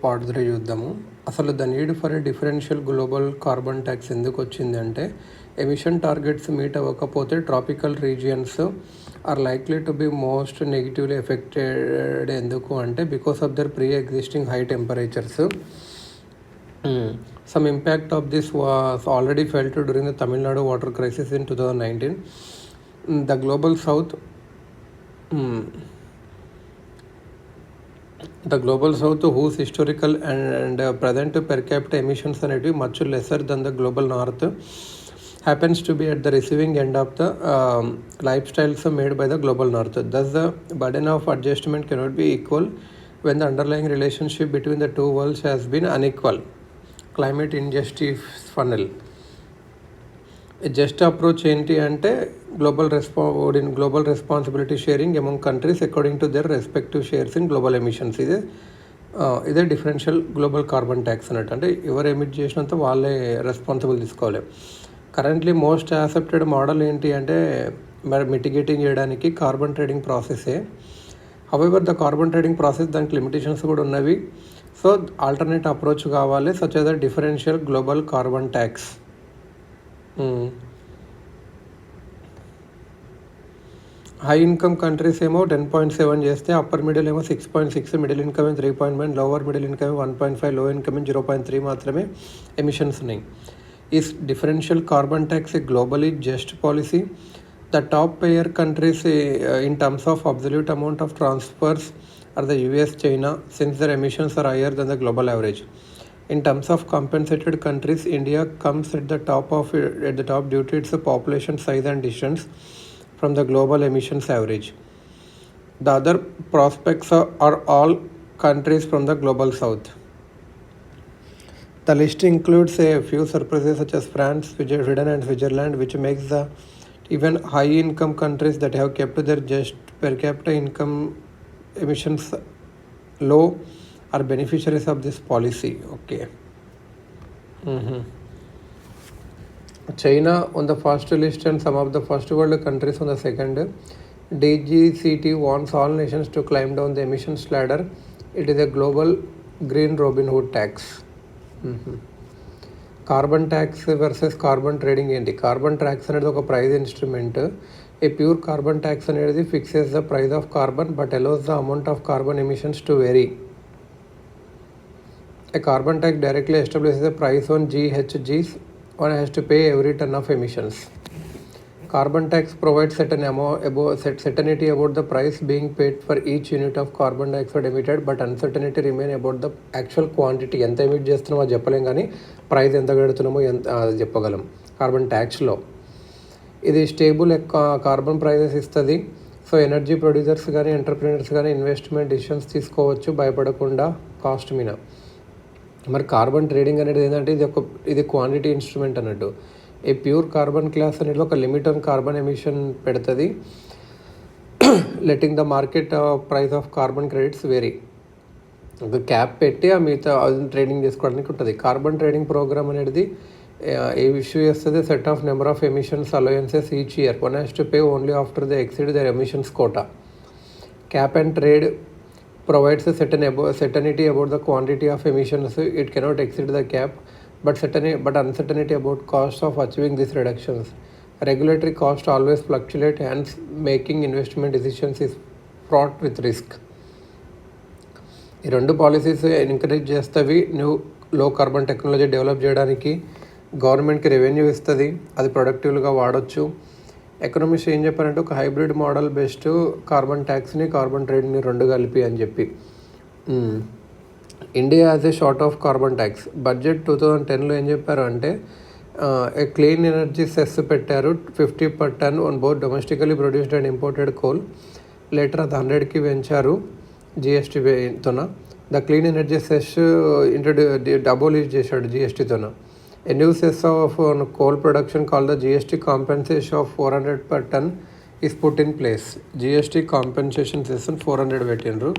Part 3 చూద్దాము. అసలు the need for a differential global carbon tax ఎందుకు వచ్చింది అంటే, ఎమిషన్ టార్గెట్స్ మీట్ అవ్వకపోతే tropical regions are likely to be most negatively affected. ఎందుకు అంటే because of their pre existing high temperatures. Some impact of this was already felt during the Tamil Nadu water crisis in 2019. The global south whose historical and present per capita emissions are much lesser than the global north happens to be at the receiving end of the lifestyles made by the global north. Thus the burden of adjustment cannot be equal when the underlying relationship between the two worlds has been unequal. Climate injustice funnel. Just approach ఏంటి అంటే global responsibility sharing among countries according to their respective shares in global emissions. ఇదే differential global carbon tax అన్నట్టు. అంటే ఎవరు emit చేసినంత వాళ్ళే responsible తీసుకోవాలి. Currently most accepted model ఏంటి అంటే మరి మిటిగేటింగ్ చేయడానికి కార్బన్ ట్రేడింగ్ ప్రాసెసే. However the carbon trading process దానికి లిమిటేషన్స్ కూడా ఉన్నవి. సో ఆల్టర్నేట్ అప్రోచ్ కావాలి, such as the differential global carbon tax. High income countries ఏమో 10.7 చేస్తే, అప్పర్ మిడిల్ ఏమో 6.6, middle income 3.9, lower middle income 1.5, low income 0.3 మాత్రమే ఎమిషన్స్ ఉన్నాయి. ఈ differential carbon tax a globally just policy. The top payer countries in terms of absolute amount of transfers are the US, China, since their emissions are higher than the global average. In terms of compensated countries, India comes at the top due to its population size and distance from the global emissions average. The other prospects are all countries from the global south. The list includes a few surprises such as France, Sweden and Switzerland, which makes the even high income countries that have kept their just per capita income emissions low are beneficiaries of this policy. Okay. China on the first list and some of the first world countries on the second. DGCT wants all nations to climb down the emissions ladder. It is a global green Robin Hood tax. Carbon tax versus carbon trading ఏంటి? Carbon tax అనేది ఒక price instrument. A pure carbon tax అనేది fixes the price of carbon but allows the amount of carbon emissions to vary. A carbon tax directly establishes a price on GHGs one has to pay every ton of emissions. Carbon tax provides certainty about the price being paid for each unit of carbon dioxide emitted, but uncertainty remain about the actual quantity. ఎంత emit చేస్తున్నామో అది చెప్పలేం, కానీ price ఎంత కడుతున్నామో అది చెప్పగలం carbon ట్యాక్స్లో. ఇది stable carbon prices ఇస్తుంది. సో ఎనర్జీ ప్రొడ్యూసర్స్ కానీ ఎంటర్ప్రీనర్స్ కానీ ఇన్వెస్ట్మెంట్ డిసిషన్స్ తీసుకోవచ్చు భయపడకుండా కాస్ట్ మీద. మరి కార్బన్ ట్రేడింగ్ అనేది ఏంటంటే ఇది క్వాంటిటీ ఇన్స్ట్రుమెంట్ అన్నట్టు. ఏ ప్యూర్ కార్బన్ క్లాస్ అనేది ఒక లిమిట్ ఆన్ కార్బన్ ఎమిషన్ పెడుతుంది, letting the market price of carbon credits vary. ఒక క్యాప్ పెట్టి ఆ మిగతా ట్రేడింగ్ చేసుకోవడానికి ఉంటుంది. కార్బన్ ట్రేడింగ్ ప్రోగ్రామ్ అనేది ఏ ఇష్యూ చేస్తుంది? Set of number of emissions allowances each year. One has to pay only after the exceed their emissions quota. Cap and trade provides a certainty about the quantity of emissions. It cannot exceed the cap, but uncertainty about cost of achieving these reductions. Regulatory costs always fluctuate, hence making investment decisions is fraught with risk. ఈ రెండు policies encourage చేస్తవి new లో carbon technology develop చేయడానికి. గవర్నమెంట్కి revenue ఇస్తుంది, అది ప్రొడక్టివ్గా వాడచ్చు. Economist ఏం చెప్పారంటే ఒక హైబ్రిడ్ మోడల్ బెస్ట్ కార్బన్ ట్యాక్స్ని కార్బన్ ట్రేడింగ్ని రెండు కలిపి అని చెప్పి. India as a short of carbon tax. Budget 2010లో ఏం చెప్పారు అంటే క్లీన్ ఎనర్జీ సెస్ పెట్టారు 50 per ton on both domestically produced and imported coal. Later అది 100కి పెంచారు జిఎస్టీతోన. The clean energy cess double చేశాడు జిఎస్టీతోన. A new cess of coal production called the GST compensation of 400 per ton is put in place. GST compensation cess 400 పెట్టిండ్రు.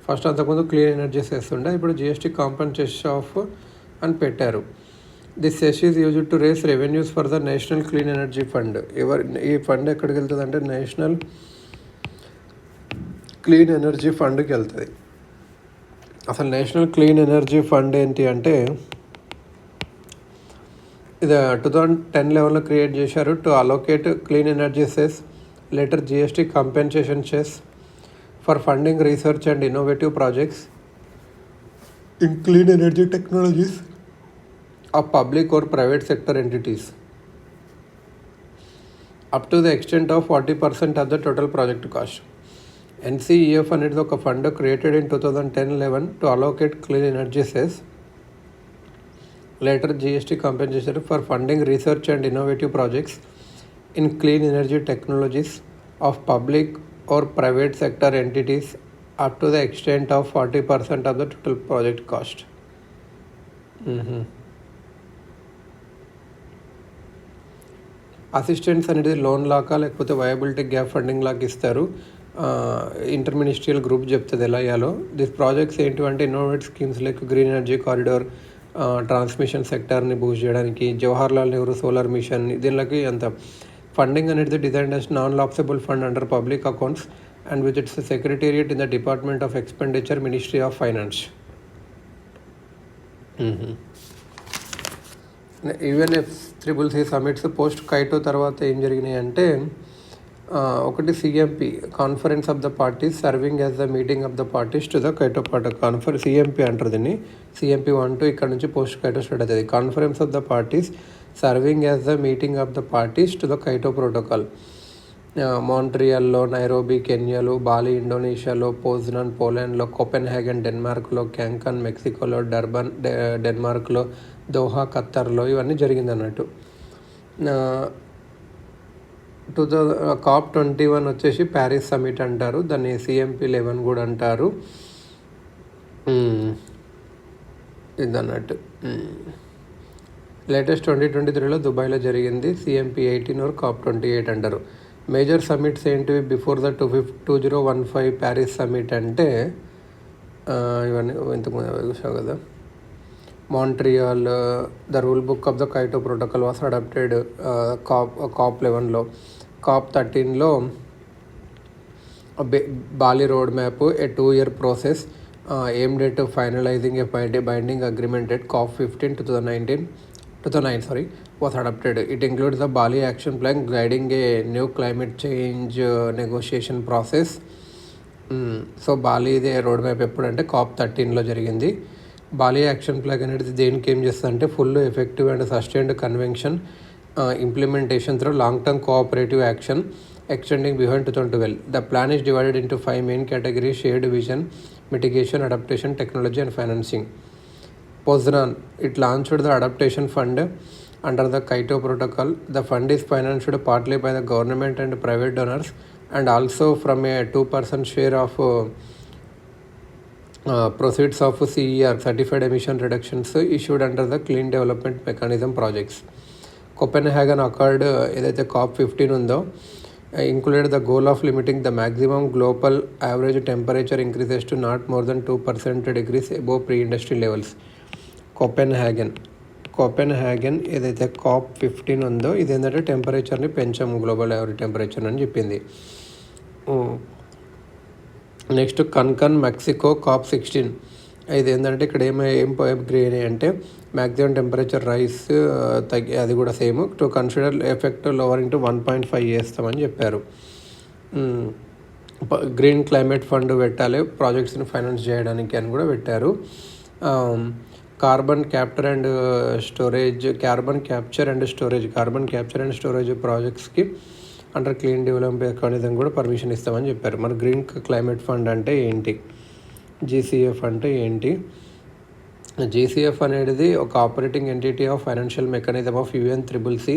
First అంతకుముందు clean energy cess ఉండే, ఇప్పుడు GST compensation ఆఫ్ అని పెట్టారు. This cess is used to raise revenues for the national clean energy fund. ఈ fund ఎక్కడికి వెళ్తుంది అంటే నేషనల్ క్లీన్ ఎనర్జీ ఫండ్కి వెళ్తుంది. అసలు నేషనల్ క్లీన్ ఎనర్జీ ఫండ్ ఏంటి అంటే ఇది 2010 లెవెల్లో క్రియేట్ చేశారు to allocate clean energy cess later GST compensation cess for funding research and innovative projects in clean energy technologies of public or private sector entities up to the extent of 40% of the total project cost. NCEF అనేది ఒక fund created in 2010-11 to allocate clean energy cess later GST compensation for funding research and innovative projects in clean energy technologies of public or private sector entities up to the extent of 40% of the total project cost. Assistants అనేది loan లాగా లేకపోతే viability gap funding లాగా ఇస్తారు. ఇంటర్మినిస్ట్రియల్ group చెప్తుంది ఎలా అయ్యాలో. This projects ఏంటంటే innovate schemes like green energy corridor, transmission సెక్టర్ని బూస్ట్ చేయడానికి, జవహర్లాల్ నెహ్రూ సోలార్ మిషన్, దీనికి అంత ఫండింగ్ అనేది design as non lapsable fund under public accounts and with its secretariat in the department of expenditure, ministry of finance. UNF triple C summits post Kyoto తర్వాత ఏం జరిగినాయి అంటే ఒకటి CMP conference of the parties serving as the meeting of the parties to the Kyoto conference CMP అంటారు దీన్ని. CMP 1 ఇక్కడ నుంచి post Kyoto start అవుతుంది. Conference of the parties serving as the meeting of the parties to the Kyoto protocol. మాంట్రియాల్లో, Nairobi కెన్యాలో, Bali ఇండోనేషియాలో, Poznan పోలాండ్లో, Copenhagen డెన్మార్క్లో, క్యాంకన్ మెక్సికోలో, డర్బన్ డెన్మార్క్లో, దోహా ఖత్తర్లో ఇవన్నీ జరిగింది అన్నట్టు. COP21 వచ్చేసి ప్యారిస్ సమిట్ అంటారు, దాన్ని సిఎంపి 11 కూడా అంటారు ఇదన్నట్టు. లేటెస్ట్ 2023లో దుబాయ్లో జరిగింది సిఎంపి 18 or COP28 అంటారు. మేజర్ సమిట్స్ ఏంటివి బిఫోర్ ద 2015 ప్యారిస్ సమిట్ అంటే ఇవన్నీ ఇంతకుముందు చూసావు కదా. Montreal, the rule book of the Kyoto protocol was adopted COP 11లో. COP 13లో Bali road map a 2-year process aimed at finalizing a binding agreement at COP 15 2009 was adopted. It includes the Bali Action Plan guiding a new climate change negotiation process. So Bali ఇదే road map ఎప్పుడంటే COP 13లో జరిగింది. Bali action plan అనేది దేనికి ఏం చేస్తుంది అంటే full effective and sustained convention implementation through long term cooperative action extending beyond 2012. The plan is divided into 5 main categories: shared vision, mitigation, adaptation, technology and financing. Poznan, it launched the adaptation fund under the Kyoto Protocol. The fund is financed partly by the government and private donors and also from a 2% share of proceeds of CER, certified emission reductions, issued under the Clean Development Mechanism projects. Copenhagen Accord ఏదైతే COP 15 ఉందో included the goal of limiting the maximum global average temperature increases to not more than 2% degrees above pre-industry levels. Copenhagen ఏదైతే COP 15 ఉందో ఇది ఏంటంటే టెంపరేచర్ని పెంచాము, global average temperature అని చెప్పింది. Next Cancun Mexico COP 16. ఇది ఏంటంటే ఇక్కడ ఏం అగ్రీ అంటే మ్యాక్సిమం టెంపరేచర్ రైస్ తగ్గి అది కూడా same to consider effect lowering to 1.5 చేస్తామని చెప్పారు. గ్రీన్ క్లైమేట్ ఫండ్ పెట్టాలి ప్రాజెక్ట్స్ని ఫైనాన్స్ చేయడానికి అని కూడా పెట్టారు. కార్బన్ క్యాప్చర్ అండ్ స్టోరేజ్ ప్రాజెక్ట్స్కి అండర్ క్లీన్ డెవలప్మెంట్ మెకానిజం కూడా పర్మిషన్ ఇస్తామని చెప్పారు. మరి గ్రీన్ క్లైమేట్ ఫండ్ అంటే ఏంటి, GCF అంటే ఏంటి? GCF అనేది ఒక operating entity of financial mechanism of UNCCC.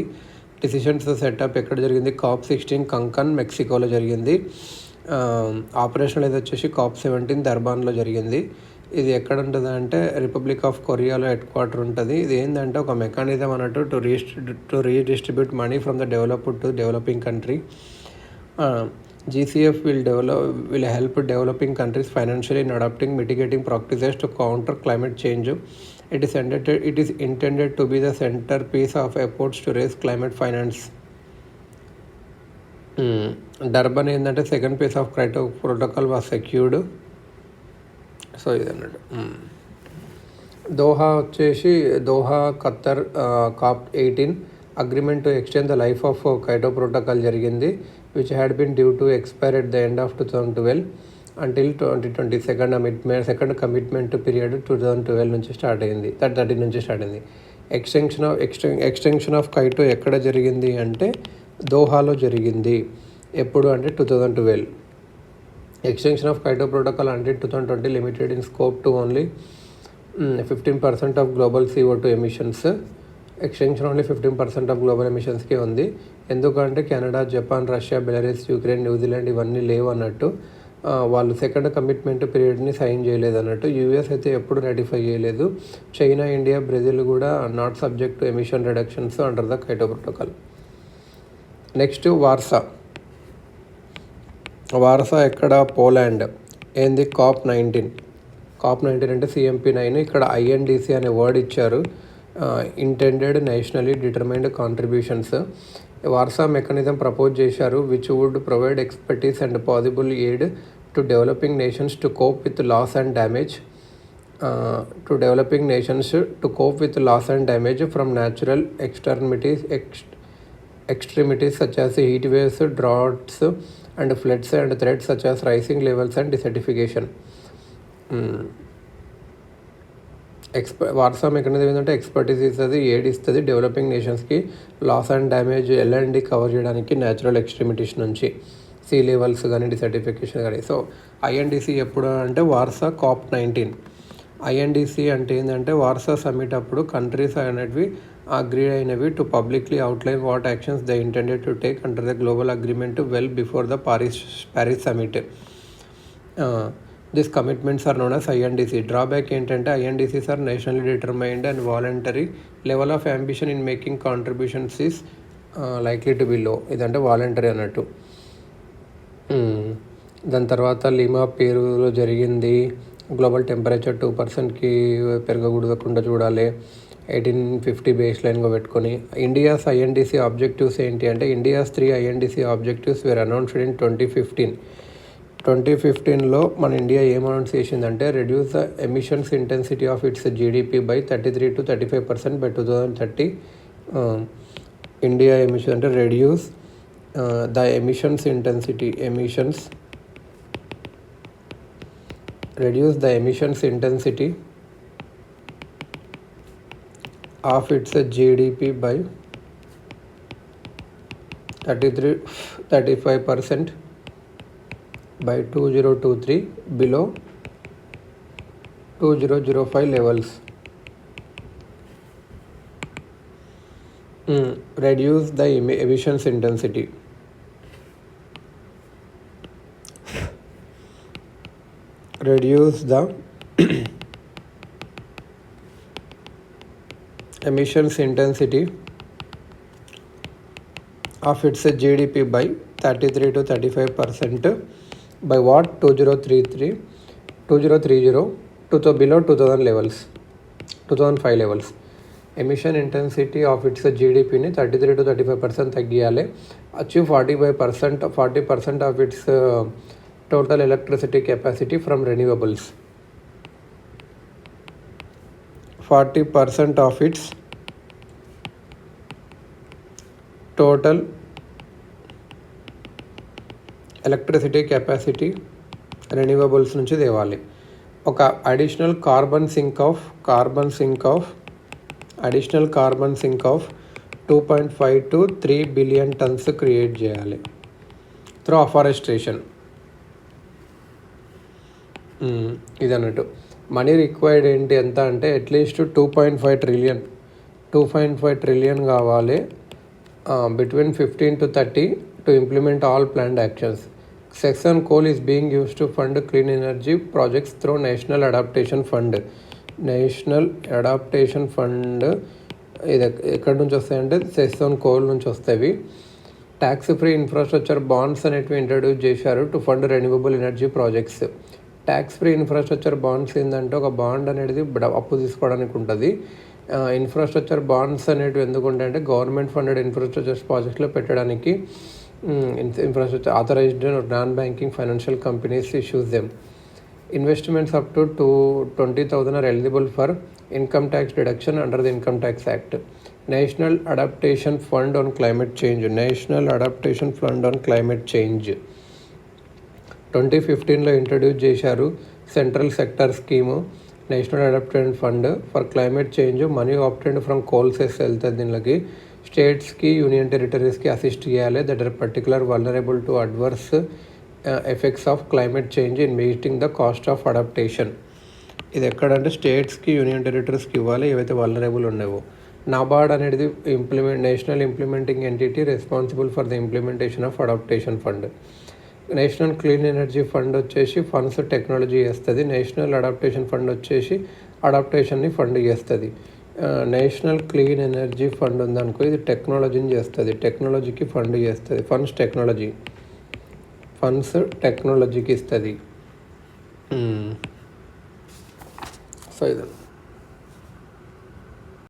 Decisions setup ఎక్కడ జరిగింది? COP 16 కంకన్ మెక్సికోలో జరిగింది. ఆపరేషనల్ ఇది వచ్చేసి COP 17 దర్బాన్లో జరిగింది. ఇది ఎక్కడ ఉంటుంది అంటే రిపబ్లిక్ ఆఫ్ కొరియాలో హెడ్ క్వార్టర్ ఉంటుంది. ఇది ఏంటంటే ఒక మెకానిజం అన్నట్టు to redistribute money from the developed to developing country. GCF will help developing countries financially in adopting mitigating practices to counter climate change. It is intended to be the centerpiece of efforts to raise climate finance. Durban ఏంటంటే second phase of Kyoto Protocol was secured. So ఇది అన్నట్టు. Doha వచ్చేసి Doha Qatar COP18 agreement to extend the life of Kyoto protocol జరిగింది, which had been due to expire at the end of 2012 until 2020. Second commitment period 2012 నుంచి start అయింది, 13 నుంచి start అయింది. Extension of కైటో ఎక్కడ జరిగింది అంటే దోహాలో జరిగింది. ఎప్పుడు అంటే 2012. Extension of Kyoto protocol until 2020 limited in scope to only 15% of global CO2 emissions. Extension only 15% of global ఎమిషన్స్కి ఉంది. ఎందుకంటే Canada, Japan, Russia, Belarus, Ukraine, New Zealand ఇవన్నీ లేవు అన్నట్టు. వాళ్ళు సెకండ్ కమిట్మెంట్ పీరియడ్ని సైన్ చేయలేదు అన్నట్టు. యూఎస్ అయితే ఎప్పుడు రాటిఫై చేయలేదు. చైనా, ఇండియా, బ్రెజిల్ కూడా not subject to emission reductions under the Kyoto protocol. Next Warsaw ఎక్కడ? పోలాండ్. ఏంది? COP19 అంటే CMP9. ఇక్కడ INDC అనే వర్డ్ ఇచ్చారు, intended nationally determined contributions. Warsaw mechanism propose చేశారు, which would provide expertise and possible aid to developing nations to cope with loss and damage from natural extremities such as heat waves, droughts and floods, and threats such as rising levels and desertification. Warsaw mechanism ఏంటంటే expertise ఇస్తుంది, aid ఇస్తుంది developing నేషన్స్కి loss and damage L&D cover చేయడానికి natural extremities నుంచి, sea levels కానీ desertification కానీ. So INDC ఎప్పుడు అంటే వార్సా COP19. INDC అంటే ఏంటంటే వార్సా సమ్మిట్ అప్పుడు కంట్రీస్ అనేటివి అగ్రీ అయినవి to publicly outline what actions they intended to take under the global agreement well before the Paris summit. This commitments are known as INDC. Drawback ఏంటంటే INDCs are nationally determined and voluntary. Level of ambition in making contributions is likely to be low. ఇదంటే voluntary అన్నట్టు. దాని తర్వాత lima పేరులో జరిగింది. Global temperature 2%కి పెరగకూడకుండా చూడాలి, 1850 base లైన్గా పెట్టుకొని. ఇండియాస్ INDC ఆబ్జెక్టివ్స్ ఏంటి అంటే India's 3 INDC objectives were announced in 2015లో మన ఇండియా ఏం అనౌన్స్ చేసిందంటే reduce the emissions intensity of its GDP by 33 to 35% by 2030. India emission అంటే reduce the emissions intensity of its GDP by 35% by 2023 below 2005 levels. Reduce the emissions intensity. Reduce the emissions intensity of its GDP by 33 to 35% by what? 2030 to below 2005 levels. Emission intensity of its GDPని 33 to 35% తగ్గియాలి. Achieve 40% of its total electricity capacity from renewables. 40% of its total electricity capacity renewables నుంచి తేవాలి. ఒక additional carbon sink of 2.5 to 3 billion tons create చేయాలి through afforestation. ఇది అన్నట్టు. Money required ఏంటి ఎంత అంటే అట్లీస్ట్ 2.5 ట్రిలియన్ కావాలి between 15 to 30 to implement all planned actions. Section coal is being used to fund clean energy projects through National Adaptation Fund. ఇది ఎక్కడి నుంచి వస్తాయంటే సెక్షన్ కోల్ నుంచి వస్తాయి. ట్యాక్స్ ఫ్రీ ఇన్ఫ్రాస్ట్రక్చర్ బాండ్స్ అనేటివి ఇంట్రడ్యూస్ చేశారు to fund renewable energy projects. Tax free infrastructure bonds ఏంటంటే ఒక బాండ్ అనేది అప్పు తీసుకోవడానికి ఉంటుంది. ఇన్ఫ్రాస్ట్రక్చర్ బాండ్స్ అనేటివి ఎందుకు ఉంటాయంటే గవర్నమెంట్ ఫండెడ్ ఇన్ఫ్రాస్ట్రక్చర్ ప్రాజెక్ట్స్లో పెట్టడానికి infrastructure authorized non banking financial companies issues them. Investments up to 20,000 are eligible for income tax deduction under the Income Tax Act. National Adaptation Fund on Climate Change. National Adaptation Fund on Climate Change 2015లో introduce చేశారు. Central sector scheme national adaptation fund for climate change. Money obtained from coal cess వెళ్తుంది దీనికి. స్టేట్స్కి union టెరిటరీస్కి assist చేయాలి that are particular vulnerable to adverse effects of climate change in meeting the cost of adaptation. ఇది ఎక్కడంటే స్టేట్స్కి union టెరిటరీస్కి ఇవ్వాలి ఏవైతే వల్నరబుల్ ఉన్నావో. నాబార్డ్ అనేది national implementing entity responsible for the implementation of adaptation fund. National clean energy fund వచ్చేసి funds technology చేస్తుంది. National adaptation fund వచ్చేసి అడాప్టేషన్ని ఫండ్ చేస్తుంది. నేషనల్ క్లీన్ ఎనర్జీ ఫండ్ ఉందనుకో ఇది టెక్నాలజీని చేస్తుంది, టెక్నాలజీకి ఫండ్ చేస్తుంది. ఫండ్స్ టెక్నాలజీకి ఇస్తుంది. సో ఇది